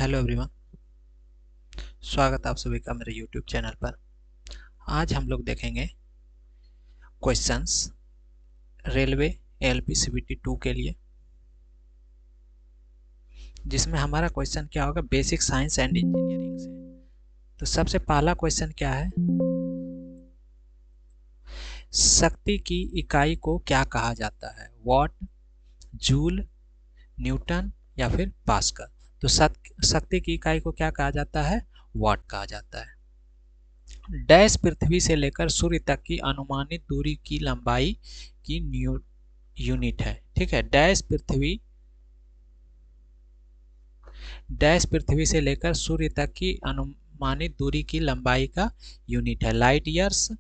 Hello everyone, स्वागत है आप सभी का मेरे यूट्यूब चैनल पर। आज हम लोग देखेंगे क्वेश्चंस रेलवे एलपीसीबीटी 2 के लिए, जिसमें हमारा क्वेश्चन क्या होगा, बेसिक साइंस एंड इंजीनियरिंग से। तो सबसे पहला क्वेश्चन क्या है, शक्ति की इकाई को क्या कहा जाता है, वॉट, जूल, न्यूटन या फिर पास्कल। तो शक्ति की इकाई को क्या कहा जाता है, वॉट कहा जाता है। डैश पृथ्वी से लेकर सूर्य तक की अनुमानित दूरी की लंबाई की यूनिट है। ठीक है, डैश पृथ्वी से लेकर सूर्य तक की अनुमानित दूरी की लंबाई का यूनिट है। Light years,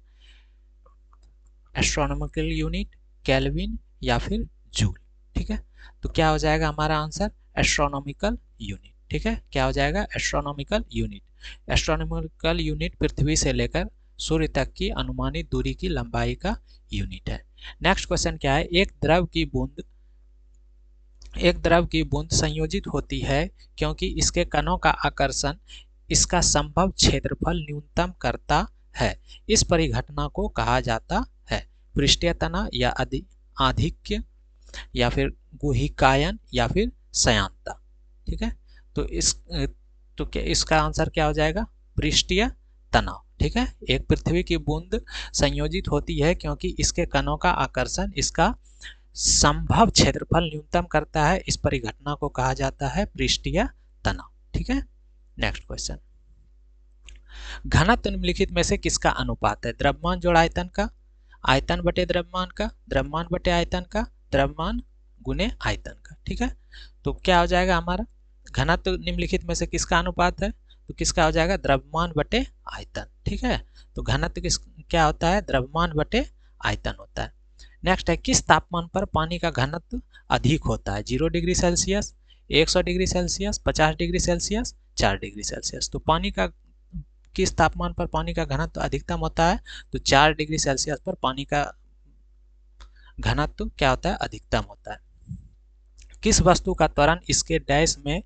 astronomical unit, kelvin या फिर जूल। ठीक है, तो क्या हो जाएगा हमारा आंसर, एस्ट्रोनॉमिकल यूनिट। ठीक है, क्या हो जाएगा, एस्ट्रोनॉमिकल यूनिट। एस्ट्रोनॉमिकल यूनिट पृथ्वी से लेकर सूर्य तक की अनुमानित दूरी की लंबाई का यूनिट है। नेक्स्ट क्वेश्चन क्या है, एक द्रव की बूंद संयोजित होती है क्योंकि इसके कणों का आकर्षण इसका संभव क्षेत्रफल न्यूनतम करता है। इस परिघटना को कहा जाता है पृष्ठीय तनाव या आधिक्य या फिर गुहिकायन या फिर सयांता। ठीक है, तो क्या इसका आंसर क्या हो जाएगा, पृष्ठीय तनाव। ठीक है, एक पृथ्वी की बूंद संयोजित होती है क्योंकि इसके कणों का आकर्षण इसका संभव क्षेत्रफल न्यूनतम करता है। इस परिघटना को कहा जाता है पृष्ठीय तनाव। ठीक है, नेक्स्ट क्वेश्चन, घनत्व निम्नलिखित में से किसका अनुपात है, द्रव्यमान जोड़ आयतन का, आयतन बटे द्रव्यमान का, द्रव्यमान बटे आयतन का, द्रव्यमान गुने आयतन का। ठीक है, तो क्या हो जाएगा हमारा, घनत्व निम्नलिखित में से किसका अनुपात है, तो किसका हो जाएगा, द्रव्यमान बटे आयतन। ठीक है, तो घनत्व क्या होता है, द्रव्यमान बटे आयतन होता है। नेक्स्ट है, किस तापमान पर पानी का घनत्व अधिक होता है, 0 degree Celsius, 100 degree Celsius, 50 degree Celsius, 4 degree Celsius. तो पानी का किस तापमान पर पानी का घनत्व अधिकतम होता है, तो 4 डिग्री सेल्सियस पर पानी का घनत्व क्या होता है, अधिकतम होता है। किस वस्तु का त्वरण इसके डैश में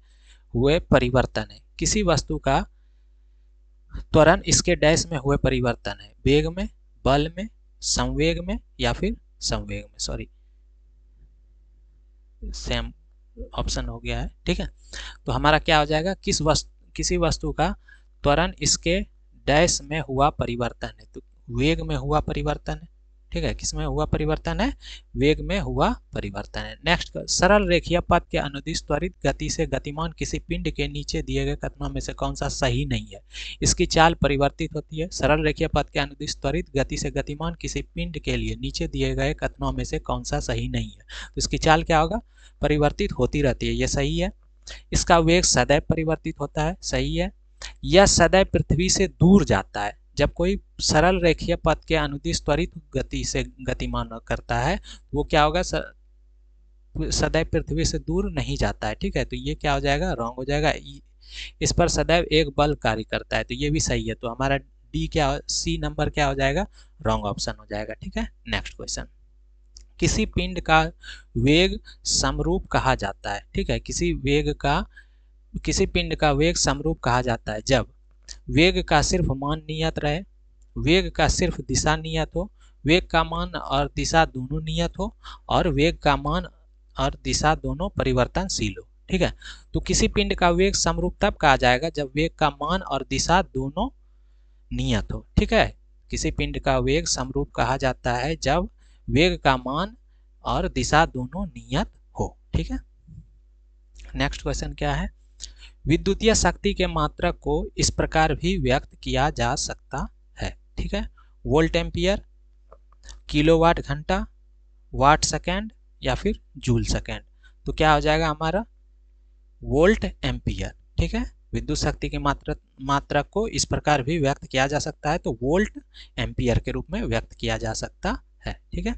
हुए परिवर्तन है, किसी वस्तु का त्वरण इसके डैश में हुए परिवर्तन है, वेग में, बल में, संवेग में या फिर संवेग में। सॉरी, सेम ऑप्शन हो गया है। ठीक है, तो हमारा क्या हो जाएगा, किसी वस्तु का त्वरण इसके डैश में हुआ परिवर्तन है, तो वेग में हुआ परिवर्तन है। ठीक है, किसमें हुआ परिवर्तन है, वेग में हुआ परिवर्तन है। नेक्स्ट, सरल रेखीय पथ के अनुदिश त्वरित गति से गतिमान किसी पिंड के नीचे दिए गए कथनों में से कौन सा सही नहीं है, इसकी चाल परिवर्तित होती है। सरल रेखीय पथ के अनुदिश त्वरित गति से गतिमान किसी पिंड के लिए नीचे दिए गए कथनों में से कौन सा सही नहीं है, तो इसकी चाल क्या होगा, परिवर्तित होती रहती है, ये सही है। इसका वेग सदैव परिवर्तित होता है, सही है। यह सदैव पृथ्वी से दूर जाता है, जब कोई सरल रेखीय पथ के अनुदिश त्वरित गति से गतिमान करता है वो क्या होगा, सदैव पृथ्वी से दूर नहीं जाता है। ठीक है, तो ये क्या हो जाएगा, रॉन्ग हो जाएगा। इस पर सदैव एक बल कार्य करता है, तो ये भी सही है। तो हमारा डी क्या, सी नंबर क्या हो जाएगा, रॉन्ग ऑप्शन हो जाएगा। ठीक है, नेक्स्ट क्वेश्चन, किसी पिंड का वेग समरूप कहा जाता है। ठीक है, किसी पिंड का वेग समरूप कहा जाता है जब वेग का सिर्फ मान नियत रहे, वेग का सिर्फ दिशा नियत हो, वेग का मान और दिशा दोनों नियत हो, और वेग का मान और दिशा दोनों परिवर्तनशील हो। ठीक है, तो किसी पिंड का वेग समरूप तब कहा जाएगा जब वेग का मान और दिशा दोनों नियत हो। ठीक है, किसी पिंड का वेग समरूप कहा जाता है जब वेग का मान और दिशा दोनों नियत हो। ठीक है, नेक्स्ट क्वेश्चन क्या है, विद्युतीय शक्ति के मात्रक को इस प्रकार भी व्यक्त किया जा सकता है। ठीक है, वोल्ट एम्पियर, किलोवाट घंटा, वाट सेकेंड या फिर जूल सेकेंड। तो क्या हो जाएगा हमारा, वोल्ट एम्पियर। ठीक है, विद्युत शक्ति के मात्रक को इस प्रकार भी व्यक्त किया जा सकता है, तो वोल्ट एम्पियर के रूप में व्यक्त किया जा सकता है। ठीक है,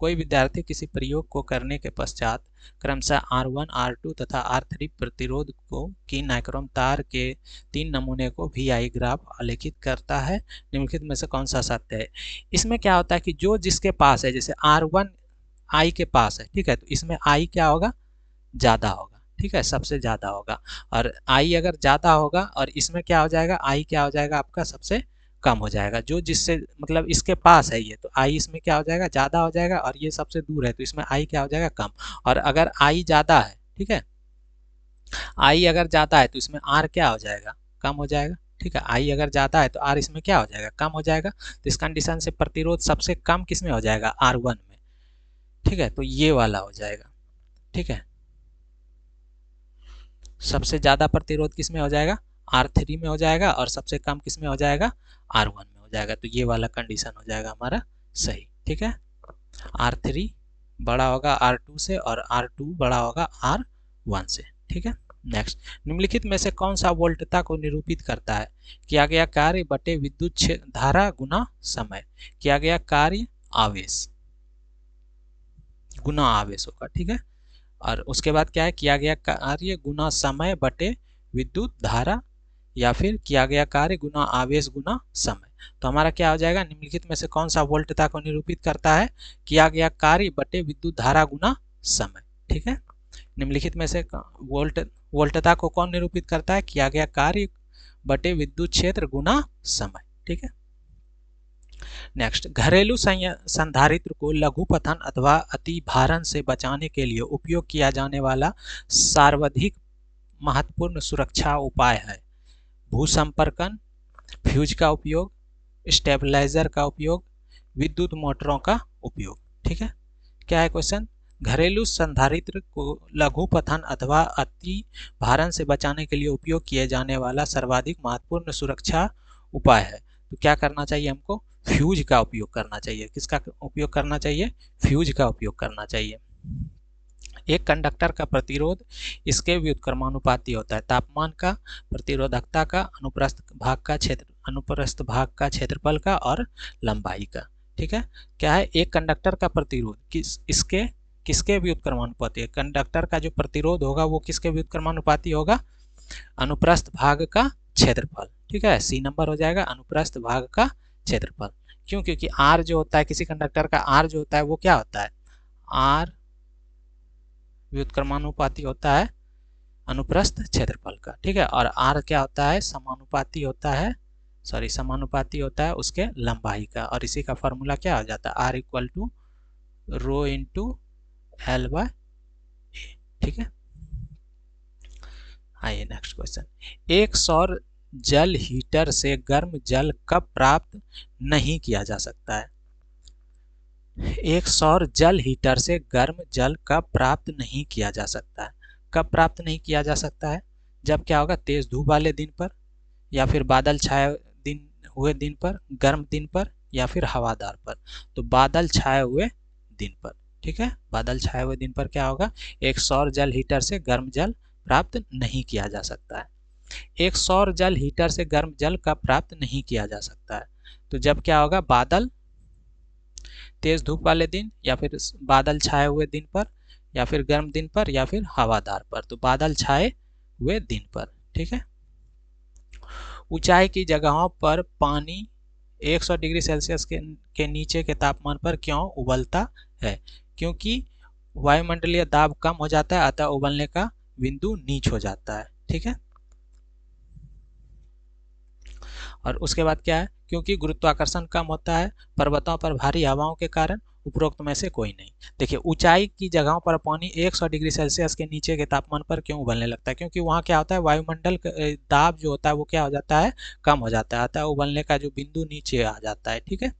कोई विद्यार्थी किसी प्रयोग को करने के पश्चात क्रमशः R1, R2 तथा R3 प्रतिरोध को की नाइक्रोम तार के 3 नमूने को VI ग्राफ आलेखित करता है, निम्नलिखित में से कौन सा सत्य है। इसमें क्या होता है कि जो जिसके पास है, जैसे R1 I के पास है, ठीक है, तो इसमें I क्या होगा, ज़्यादा होगा। ठीक है, सबसे ज़्यादा होगा। और आई अगर ज़्यादा होगा और इसमें क्या हो जाएगा, आई क्या हो जाएगा आपका सबसे कम हो जाएगा, जो जिससे मतलब इसके पास है ये, तो आई इसमें क्या हो जाएगा ज़्यादा हो जाएगा, और ये सबसे दूर है तो इसमें आई क्या हो जाएगा कम। और अगर आई ज़्यादा है, ठीक है, आई अगर ज़्यादा है तो इसमें आर क्या हो जाएगा, कम हो जाएगा। ठीक है, आई अगर ज़्यादा है तो आर इसमें क्या हो जाएगा, कम हो जाएगा। तो इस कंडीशन से प्रतिरोध सबसे कम किस में हो जाएगा, R1 में। ठीक है, तो ये वाला हो जाएगा। ठीक है, सबसे ज़्यादा प्रतिरोध किस में हो जाएगा, R3 में हो जाएगा, और सबसे कम किस में हो जाएगा, R1 में हो जाएगा। तो ये वाला कंडीशन हो जाएगा हमारा सही। ठीक है, R3 बड़ा होगा R2 से और R2 बड़ा होगा R1 से। ठीक है, नेक्स्ट, निम्नलिखित में से कौन सा वोल्टता को निरूपित करता है, किया गया कार्य बटे विद्युत धारा गुना समय। किया गया कार्य आवेश गुना आवेश होगा। ठीक है, और उसके बाद क्या है, किया गया कार्य गुना समय बटे विद्युत धारा, या फिर किया गया कार्य गुना आवेश गुना समय। तो हमारा क्या हो जाएगा, निम्नलिखित में से कौन सा वोल्टता को निरूपित करता है, किया गया कार्य बटे विद्युत धारा गुना समय। ठीक है, निम्नलिखित में से वोल्टता को कौन निरूपित करता है, किया गया कार्य बटे विद्युत क्षेत्र गुना समय। ठीक है, नेक्स्ट, घरेलू संधारित्र को लघु पतन अथवा अति भारण से बचाने के लिए उपयोग किया जाने वाला सर्वाधिक महत्वपूर्ण सुरक्षा उपाय है। भूसंपर्कन, फ्यूज का उपयोग, स्टेबलाइजर का उपयोग, विद्युत मोटरों का उपयोग। ठीक है, क्या है क्वेश्चन, घरेलू संधारित्र को लघु पतन अथवा अति भारण से बचाने के लिए उपयोग किए जाने वाला सर्वाधिक महत्वपूर्ण सुरक्षा उपाय है। तो क्या करना चाहिए हमको, फ्यूज का उपयोग करना चाहिए। किसका उपयोग करना चाहिए, फ्यूज का उपयोग करना चाहिए। एक कंडक्टर का प्रतिरोध इसके व्युत्क्रमानुपाती होता है, तापमान का, प्रतिरोधकता का, अनुप्रस्थ भाग का क्षेत्रफल का, और लंबाई का। ठीक है, क्या है, एक कंडक्टर का प्रतिरोध किसके व्युत्क्रमानुपाती है, कंडक्टर का जो प्रतिरोध होगा वो किसके व्युत्क्रमानुपाती होगा, अनुप्रस्थ भाग का क्षेत्रफल। ठीक है, सी नंबर हो जाएगा, अनुप्रस्थ भाग का क्षेत्रफल। क्यों, क्योंकि आर जो होता है किसी कंडक्टर का, आर जो होता है वो क्या होता है, आर व्युत्क्रमानुपाती होता है अनुप्रस्थ क्षेत्रफल का। ठीक है, और आर क्या होता है, समानुपाती होता है, समानुपाती होता है उसके लंबाई का। और इसी का फॉर्मूला क्या हो जाता है, R equal to rho into L by A. ठीक है, आइए नेक्स्ट क्वेश्चन, एक सौर जल हीटर से गर्म जल कब प्राप्त नहीं किया जा सकता है। एक सौर जल हीटर से गर्म जल कब प्राप्त नहीं किया जा सकता है। कब प्राप्त नहीं किया जा सकता है, जब क्या होगा, तेज धूप वाले दिन पर, या फिर बादल छाए हुए दिन पर, गर्म दिन पर, या फिर हवादार पर। तो बादल छाए हुए दिन पर। ठीक है, बादल छाए हुए दिन पर क्या होगा, एक सौर जल हीटर से गर्म जल प्राप्त नहीं किया जा सकता है। एक सौर जल हीटर से गर्म जल कब प्राप्त नहीं किया जा सकता है, तो जब क्या होगा, बादल तेज धूप वाले दिन, या फिर बादल छाए हुए दिन पर, या फिर गर्म दिन पर, या फिर हवादार पर। तो बादल छाए हुए दिन पर। ठीक है, ऊंचाई की जगहों पर पानी 100 डिग्री सेल्सियस के नीचे के तापमान पर क्यों उबलता है, क्योंकि वायुमंडलीय दाब कम हो जाता है, अतः उबलने का बिंदु नीच हो जाता है। ठीक है, और उसके बाद क्या है, क्योंकि गुरुत्वाकर्षण कम होता है पर्वतों पर भारी हवाओं के कारण, उपरोक्त में से कोई नहीं। देखिए, ऊंचाई की जगहों पर पानी 100 डिग्री सेल्सियस के नीचे के तापमान पर क्यों उबलने लगता है, क्योंकि वहाँ क्या होता है, वायुमंडल दाब जो होता है वो क्या हो जाता है, कम हो जाता है, अतः उबलने का जो बिंदु नीचे आ जाता है। ठीक है,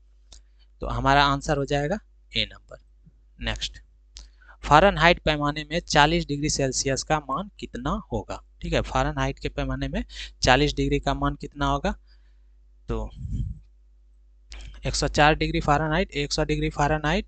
तो हमारा आंसर हो जाएगा ए नंबर। नेक्स्ट, फ़ारेनहाइट पैमाने में 40 डिग्री सेल्सियस का मान कितना होगा। ठीक है, फ़ारेनहाइट के पैमाने में 40 डिग्री का मान कितना होगा, तो 104 degree Fahrenheit, 100 degree Fahrenheit,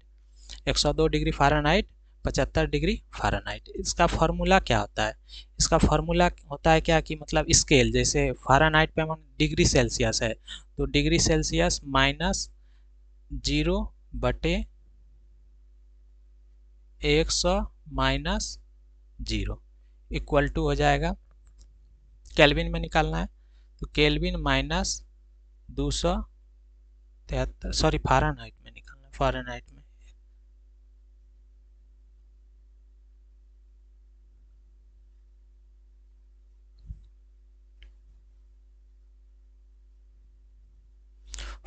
102 degree Fahrenheit, 75 degree Fahrenheit. इसका फॉर्मूला क्या होता है, इसका फॉर्मूला होता है क्या, कि मतलब स्केल, जैसे फ़ारेनहाइट पे डिग्री सेल्सियस है तो डिग्री सेल्सियस -0 बटे 100 -0 इक्वल टू हो जाएगा, केल्विन में निकालना है तो केल्विन -273, सॉरी फ़ारेनहाइट में निकालना है, फ़ारेनहाइट में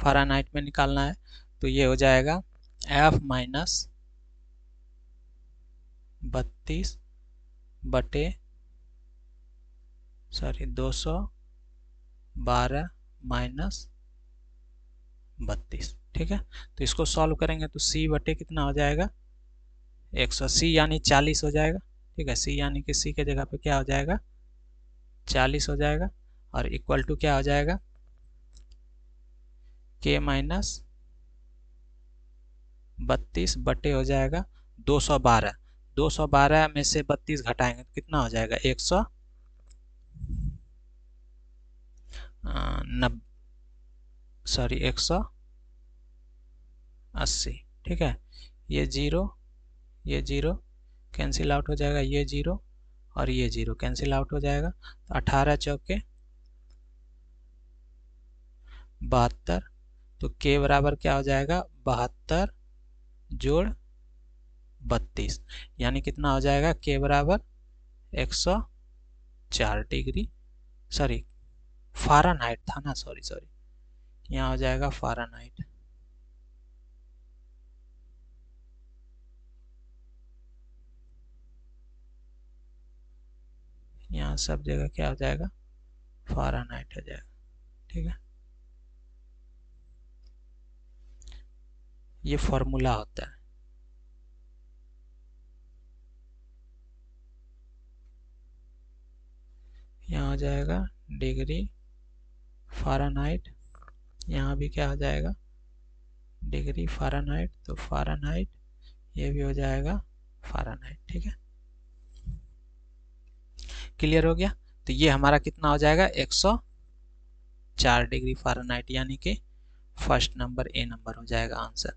फ़ारेनहाइट में निकालना है, तो ये हो जाएगा F माइनस 32 बटे 212 माइनस 32। ठीक है, तो इसको सॉल्व करेंगे तो C बटे कितना हो जाएगा 100, C यानी 40 हो जाएगा। ठीक है, C यानी कि C के जगह पे क्या हो जाएगा 40 हो जाएगा, और इक्वल टू क्या हो जाएगा K माइनस 32 बटे हो जाएगा 212। 212 में से 32 घटाएंगे तो कितना हो जाएगा 100 सॉरी 180। ठीक है, ये जीरो कैंसिल आउट हो जाएगा, ये जीरो और ये जीरो कैंसिल आउट हो जाएगा, तो 18 चौके 72, तो के बराबर क्या हो जाएगा 72 जोड़ 32, यानी कितना हो जाएगा के बराबर 104 डिग्री, सॉरी फ़ारेनहाइट था ना, सॉरी यहाँ हो जाएगा फ़ारेनहाइट। यहाँ सब जगह क्या हो जाएगा फ़ारेनहाइट हो जाएगा। ठीक है, ये फॉर्मूला होता है। यहाँ हो जाएगा डिग्री फ़ारेनहाइट, यहाँ भी क्या हो जाएगा डिग्री फ़ारेनहाइट, तो फ़ारेनहाइट ये भी हो जाएगा फ़ारेनहाइट। ठीक है, क्लियर हो गया। तो ये हमारा कितना हो जाएगा 104 डिग्री फ़ारेनहाइट, यानी कि फर्स्ट नंबर ए नंबर हो जाएगा आंसर।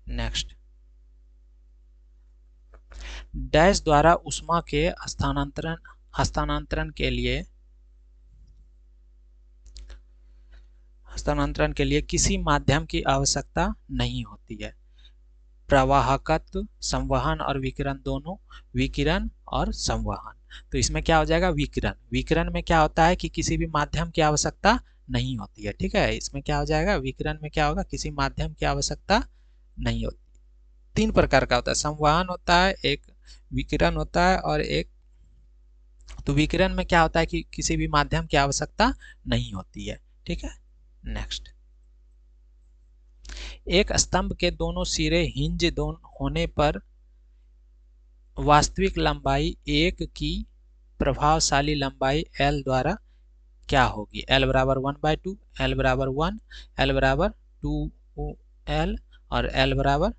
नेक्स्ट, डैश द्वारा उष्मा के हस्तांतरण के लिए किसी माध्यम की आवश्यकता नहीं होती है। प्रवाहकत्व, संवहन और विकिरण दोनों, विकिरण और संवहन। तो इसमें क्या हो जाएगा विकिरण में क्या होता है कि किसी भी माध्यम की आवश्यकता नहीं होती है। ठीक है, इसमें क्या हो जाएगा विकिरण में क्या होगा किसी माध्यम की आवश्यकता नहीं होती। 3 प्रकार का होता है, संवहन होता है, एक विकिरण होता है और एक, तो विकिरण में क्या होता है कि किसी भी माध्यम की आवश्यकता नहीं होती है। ठीक है, नेक्स्ट, एक स्तंभ के दोनों सिरे हिंज होने पर वास्तविक लंबाई 1 की प्रभावशाली लंबाई L द्वारा क्या होगी। L बराबर 1/2, L बराबर 1, L बराबर 2L और L बराबर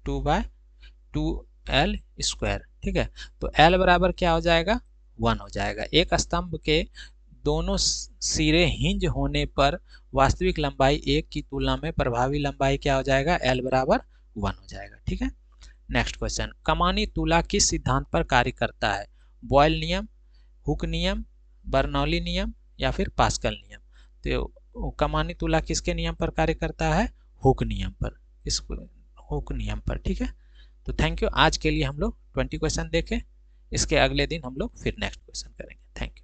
2/2L स्क्वायर। ठीक है, तो L बराबर क्या हो जाएगा 1 हो जाएगा। एक स्तंभ के दोनों सिरे हिंज होने पर वास्तविक लंबाई 1 की तुलना में प्रभावी लंबाई क्या हो जाएगा L बराबर 1 हो जाएगा। ठीक है, नेक्स्ट क्वेश्चन, कमानी तुला किस सिद्धांत पर कार्य करता है। बॉयल नियम, हुक नियम, बर्नौली नियम या फिर पास्कल नियम। तो कमानी तुला किसके नियम पर कार्य करता है हुक नियम पर, इस हुक नियम पर। ठीक है, तो थैंक यू, आज के लिए हम लोग 20 क्वेश्चन देखें, इसके अगले दिन हम लोग फिर नेक्स्ट क्वेश्चन करेंगे। Thank you.